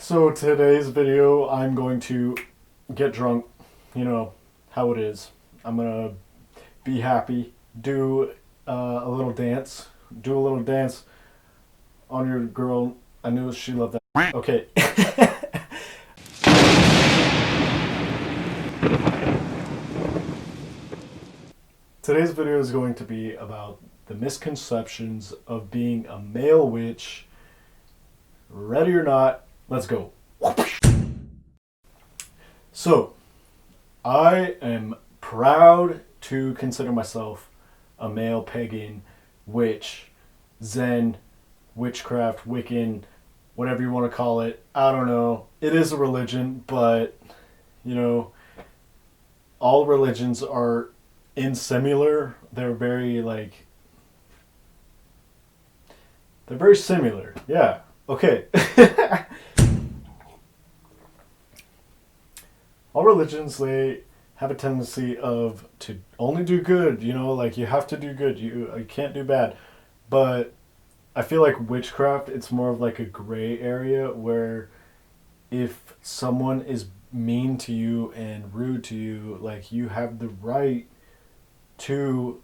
So today's video, I'm going to get drunk, you know, how it is. I'm gonna be happy, do a little dance, on your girl. I knew she loved that. Okay. Today's video is going to be about the misconceptions of being a male witch. Ready or not, let's go. So, I am proud to consider myself a male pagan witch, Zen, witchcraft, Wiccan, whatever you want to call it. I don't know. It is a religion, but, you know, all religions are insimilar. They're very similar. Yeah. Okay. All religions, they have a tendency of to only do good, like you have to do good. You can't do bad. But I feel like witchcraft, it's more of like a gray area where if someone is mean to you and rude to you, like you have the right to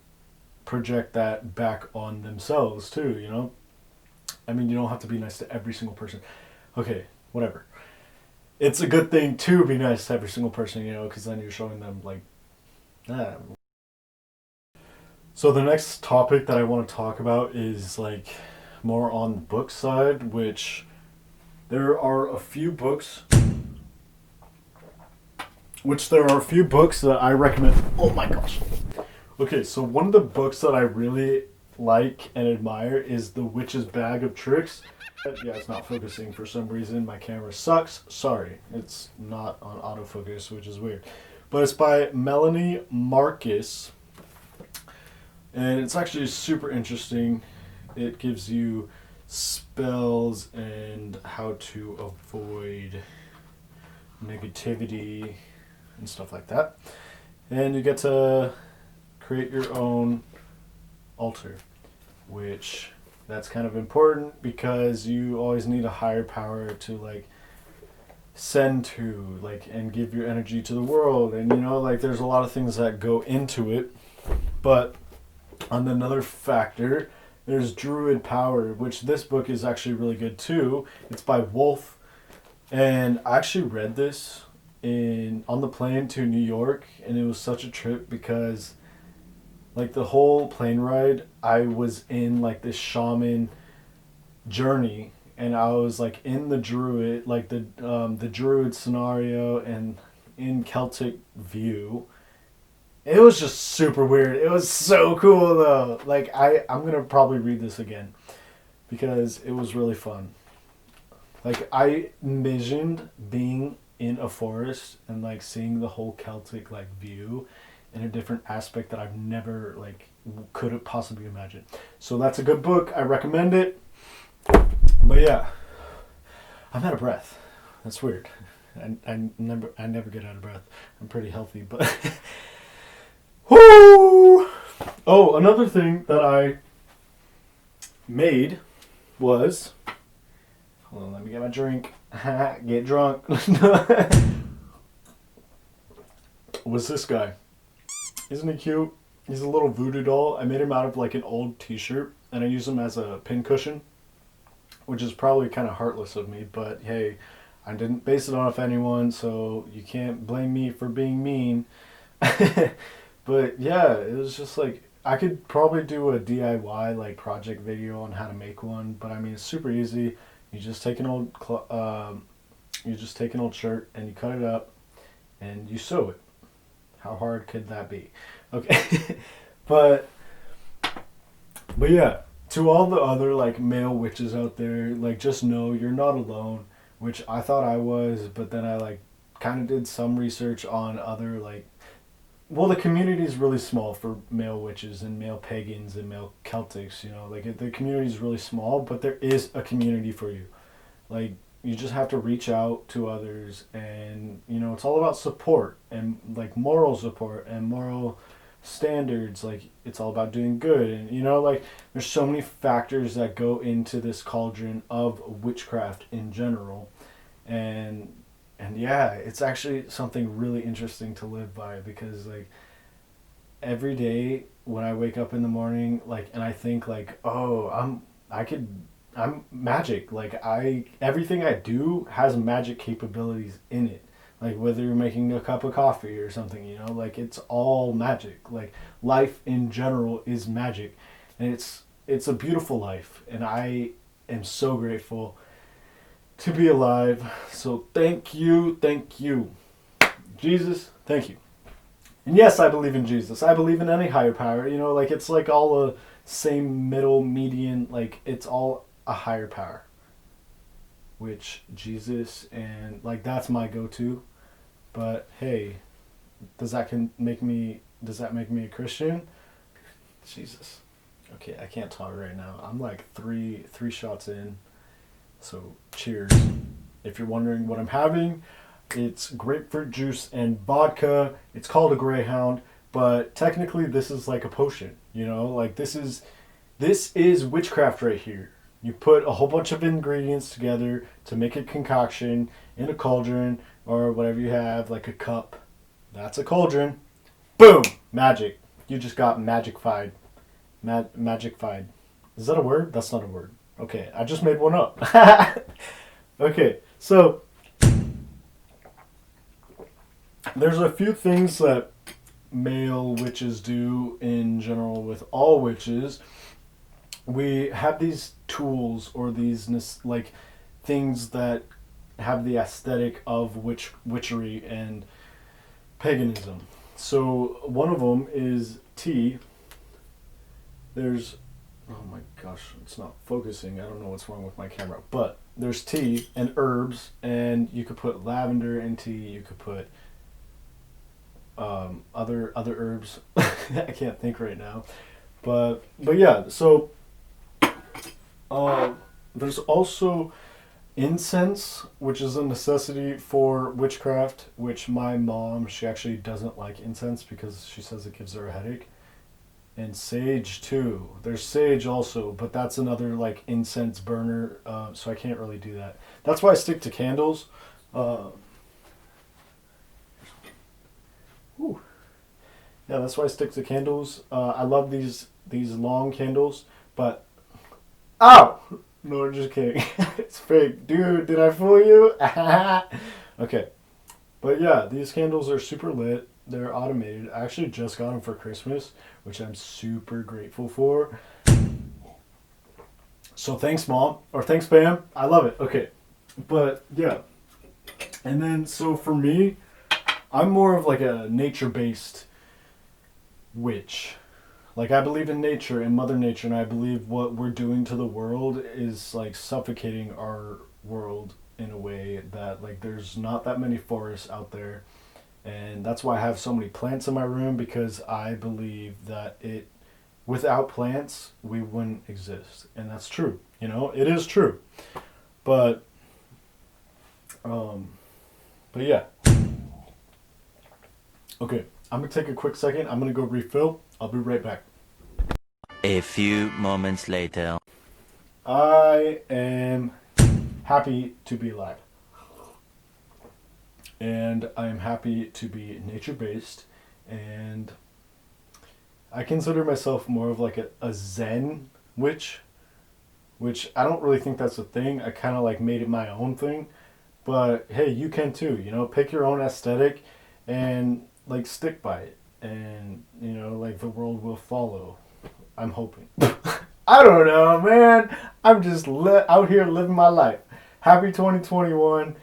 project that back on themselves too. I mean, you don't have to be nice to every single person. Okay, whatever. It's a good thing to be nice to every single person, because then you're showing them, like, ah. So the next topic that I want to talk about is, like, more on the book side, which there are a few books, that I recommend. Oh my gosh. Okay, so one of the books that I really like and admire is The Witch's Bag of Tricks. Yeah, it's not focusing for some reason. My camera sucks. Sorry. It's not on autofocus, which is weird. But it's by Melanie Marcus. And it's actually super interesting. It gives you spells and how to avoid negativity and stuff like that. And you get to create your own altar, which that's kind of important because you always need a higher power to, like, send to, like, and give your energy to the world. And like, there's a lot of things that go into it. But on another factor, there's druid power, which this book is actually really good too. It's by Wolf, and I actually read this on the plane to New York, and it was such a trip because, like, the whole plane ride, I was in, like, this shaman journey, and I was, like, in the druid, like, the druid scenario and in Celtic view. It was just super weird. It was so cool, though. Like, I'm going to probably read this again because it was really fun. Like, I envisioned being in a forest and, like, seeing the whole Celtic, like, view in a different aspect that I've never, like, could have possibly imagined. So that's a good book. I recommend it. But yeah, I'm out of breath. That's weird. I never get out of breath. I'm pretty healthy, but whoo! Oh, another thing that I made was, hold on, let me get my drink. Get drunk. Was this guy. Isn't he cute? He's a little voodoo doll. I made him out of, like, an old t-shirt, and I use him as a pincushion, which is probably kind of heartless of me, but hey, I didn't base it off anyone, so you can't blame me for being mean. But yeah, it was just like, I could probably do a DIY, like, project video on how to make one, but I mean, it's super easy. You just take an old shirt and you cut it up and you sew it. How hard could that be? Okay. but yeah, to all the other, like, male witches out there, like, just know you're not alone, which I thought I was, but then I, like, kind of did some research on other, like, well, the community is really small for male witches and male pagans and male Celtics, like, the community is really small, but there is a community for you. Like, you just have to reach out to others, and it's all about support and, like, moral support and moral standards. Like, it's all about doing good, and like, there's so many factors that go into this cauldron of witchcraft in general. And yeah, it's actually something really interesting to live by, because like every day when I wake up in the morning, like, and I think like, oh, I'm magic. Like everything I do has magic capabilities in it. Like whether you're making a cup of coffee or something, like it's all magic. Like life in general is magic, and it's a beautiful life, and I am so grateful to be alive. So thank you, Jesus, thank you. And yes, I believe in Jesus. I believe in any higher power. Like it's like all a same middle median. Like it's all a higher power, which Jesus, and like that's my go-to. But hey, does that make me a Christian? Jesus. Okay, I can't talk right now. I'm like three shots in. So cheers. If you're wondering what I'm having, it's grapefruit juice and vodka. It's called a Greyhound, but technically this is like a potion. Like this is witchcraft right here. You put a whole bunch of ingredients together to make a concoction in a cauldron or whatever you have, like a cup. That's a cauldron. Boom! Magic. You just got magicified. Magicified. Is that a word? That's not a word. Okay, I just made one up. Okay, so there's a few things that male witches do in general with all witches. We have these tools or these like things that have the aesthetic of witchery and paganism. So one of them is tea. There's, oh my gosh, it's not focusing. I don't know what's wrong with my camera. But there's tea and herbs, and you could put lavender in tea. You could put other herbs. I can't think right now. But yeah, so there's also incense, which is a necessity for witchcraft, which my mom, she actually doesn't like incense because she says it gives her a headache. And sage too. There's sage also, but that's another like incense burner, so I can't really do that. That's why I stick to candles. Yeah, that's why I stick to candles. I love these long candles, but ow! No, I'm just kidding. It's fake. Dude, did I fool you? Okay. But yeah, these candles are super lit. They're automated. I actually just got them for Christmas, which I'm super grateful for. So thanks, Mom. Or thanks, Bam. I love it. Okay. But yeah. And then, so for me, I'm more of like a nature-based witch. Like I believe in nature and Mother Nature, and I believe what we're doing to the world is like suffocating our world in a way that like there's not that many forests out there, and that's why I have so many plants in my room, because I believe that without plants we wouldn't exist, and that's true. It is true, but yeah. Okay, I'm gonna take a quick second. I'm gonna go refill. I'll be right back. A few moments later. I am happy to be alive. And I am happy to be nature-based. And I consider myself more of like a Zen witch, which I don't really think that's a thing. I kind of like made it my own thing. But hey, you can too. Pick your own aesthetic and like stick by it. And, like the world will follow. I'm hoping. I don't know, man. I'm just out here living my life. Happy 2021.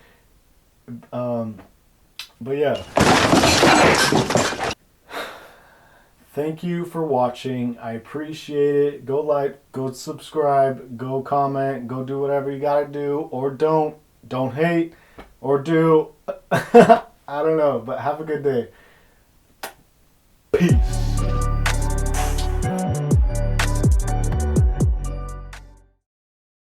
But yeah. Thank you for watching. I appreciate it. Go like, go subscribe, go comment, go do whatever you gotta do, or don't. Don't hate, or do. I don't know, but have a good day. Peace.